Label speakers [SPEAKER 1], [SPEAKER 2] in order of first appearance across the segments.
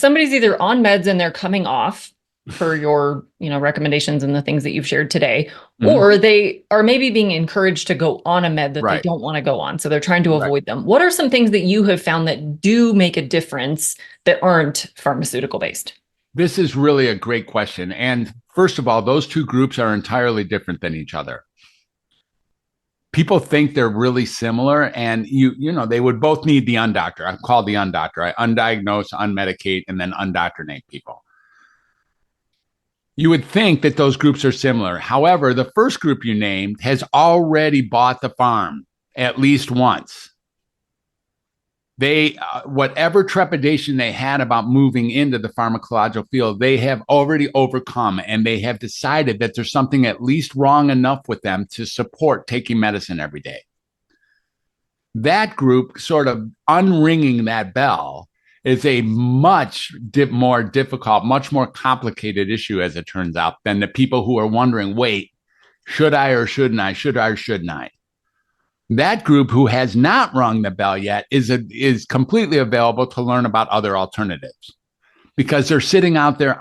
[SPEAKER 1] somebody's either on meds and they're coming off for your, recommendations and the things that you've shared today, or they are maybe being encouraged to go on a med that they don't want to go on. So they're trying to avoid them. What are some things that you have found that do make a difference that aren't pharmaceutical based?
[SPEAKER 2] This is really a great question. And first of all, those two groups are entirely different than each other. People think they're really similar, and they would both need the undoctor. I'm called the undoctor. I undiagnose, unmedicate, and then undoctrinate people. You would think that those groups are similar. However, the first group you named has already bought the farm at least once. They, whatever trepidation they had about moving into the pharmacological field, they have already overcome, and they have decided that there's something at least wrong enough with them to support taking medicine every day. That group sort of unringing that bell is a much more difficult, much more complicated issue, as it turns out, than the people who are wondering, wait, should I or shouldn't I? Should I or shouldn't I? That group who has not rung the bell yet is completely available to learn about other alternatives, because they're sitting out there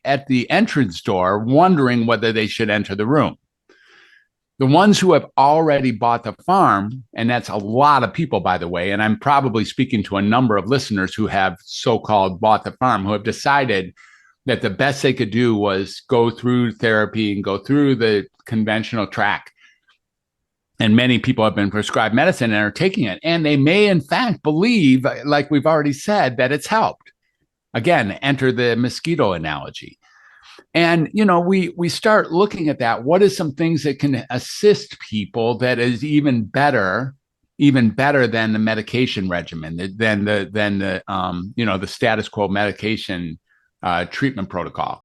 [SPEAKER 2] at the entrance door wondering whether they should enter the room. The ones who have already bought the farm, and that's a lot of people, by the way, and I'm probably speaking to a number of listeners who have so-called bought the farm, who have decided that the best they could do was go through therapy and go through the conventional track. And many people have been prescribed medicine and are taking it. And they may, in fact, believe, like we've already said, that it's helped. Again, enter the mosquito analogy. And, we start looking at that. What is some things that can assist people that is even better than the medication regimen, than the status quo medication treatment protocol?